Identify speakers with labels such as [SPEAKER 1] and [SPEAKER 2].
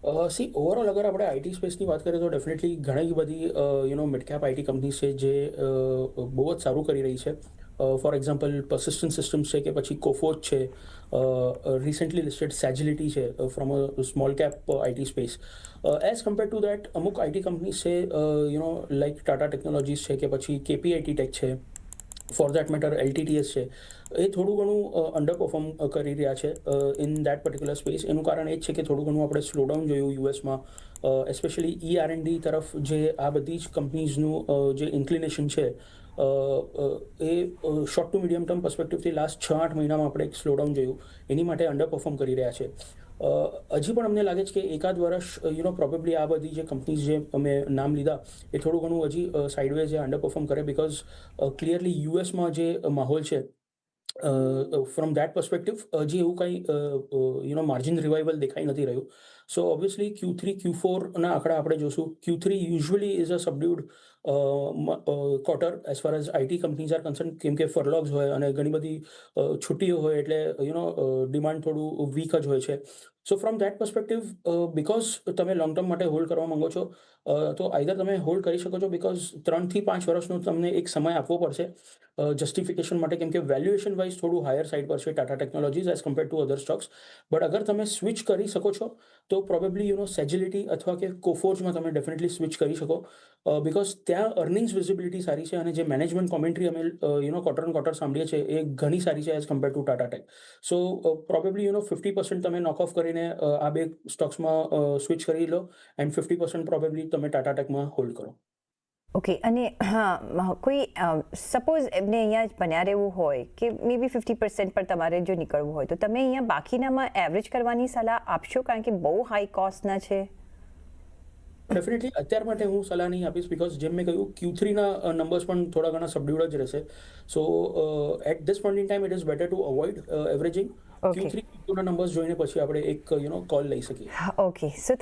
[SPEAKER 1] C overall અગર આપણે IT સ્પેસની વાત કરીએ તો ડેફિનેટલી ઘણી બધી મિડ કેપ આઈટી કંપનીઝ છે જે બહુ જ સારું કરી રહી છે. ફોર એક્ઝામ્પલ persistent સિસ્ટમ્સ છે કે પછી કોફોર્જ છે, રિસેન્ટલી લિસ્ટેડ સેજિલિટી છે from a small cap IT space. As compare to that અમુક આઈટી કંપનીઝ છે લાઈક ટાટા ટેકનોલોજીસ છે કે પછી કેપીઆઈટી ટેક છે, ફોર દેટ મેટર એલટીટીએસ છે, એ થોડું ઘણું અંડર પરફોર્મ કરી રહ્યા છે ઇન દેટ પર્ટિક્યુલર સ્પેસ. એનું કારણ એ જ છે કે થોડું ઘણું આપણે સ્લોડાઉન જોયું યુએસમાં, એસ્પેશિયલી ER&D તરફ જે આ બધી જ કંપનીઝનું જે ઇન્ક્લિનેશન છે એ શોર્ટ ટુ મીડિયમ ટર્મ પર્સપેક્ટિવથી લાસ્ટ 6-8 મહિનામાં આપણે એક સ્લોડાઉન જોયું, એની માટે અંડર પરફોર્મ કરી રહ્યા છે. હજી પણ અમને લાગે છે કે એકાદ વર્ષ પ્રોબેબલી આ બધી જે કંપનીઝ જે અમે નામ લીધા એ થોડું ઘણું હજી સાઇડવેઝ અંડર પરફોર્મ કરે, બિકોઝ ક્લિયરલી યુએસમાં જે માહોલ છે ફ્રોમ દેટ પર્સપેક્ટિવ હજી એવું કંઈ માર્જિન રિવાઇવલ દેખાઈ નથી રહ્યું. સો ઓબ્વિયસલી Q3 Q4 ના આંકડા આપણે જોશું. Q3 usually is a subdued quarter as far as IT companies are concern, કેમ કે ફરલોગ્સ હોય અને ઘણી બધી છુટ્ટીઓ હોય એટલે ડિમાન્ડ થોડું વીક જ હોય છે. સો ફ્રોમ દેટ પર્સપેક્ટિવ બિકોઝ તમે લોંગ ટર્મ માટે હોલ્ડ કરવા માંગો છો તો આઈધર તમે હોલ્ડ કરી શકો છો, બિકોઝ 3 થી 5 વર્ષનો તમને એક સમય આપવો પડશે જસ્ટિફિકેશન માટે, કેમ કે વેલ્યુએશન વાઇઝ થોડું હાયર સાઇડ પર છે Tata Technologies as compare to other stocks. But અગર તમે સ્વિચ કરી શકો છો તો પ્રોબેબલી સેજિલિટી અથવા કે કોફોર્જમાં તમે ડેફિનેટલી સ્વિચ કરી શકો, બિકોઝ ત્યાં અર્નિંગ્સ વિઝિબિલિટી સારી છે અને જે મેનેજમેન્ટ કોમેન્ટ્રી અમે ક્વાર્ટર ઓન ક્વાર્ટર સાંભળીએ છીએ એ ઘણી સારી છે as compare two Tata tech. સો પ્રોબેબલી 50% તમે નોક ઓફ કરીને આ બે સ્ટોક્સમાં સ્વિચ કરી લો એન્ડ 50% પ્રોબેબલી તમે ટાટા ટેકમાં હોલ્ડ કરો.
[SPEAKER 2] ઓકે. અને હા, કોઈ સપોઝ એમને અહીંયા જ બન્યા રહેવું હોય કે મે બી 50% પર તમારે જો નીકળવું હોય તો તમે અહીંયા બાકીનામાં એવરેજ કરવાની સલાહ આપશો, કારણ કે બહુ હાઈ કોસ્ટના છે?
[SPEAKER 1] ડેફિનેટલી અત્યાર માટે હું સલાહ નહીં આપીશ, બિકોઝ જેમ મેં કહ્યું Q3ના નંબર્સ પણ થોડા ઘણા સબડ્યુડ જ રહેશે. So at this point in time it is better to avoid averaging.
[SPEAKER 2] Okay.
[SPEAKER 1] Q3 Q2ના નંબર્સ જોઈને પછી આપણે એક કોલ લઈ શકીએ.
[SPEAKER 2] ઓકે. સો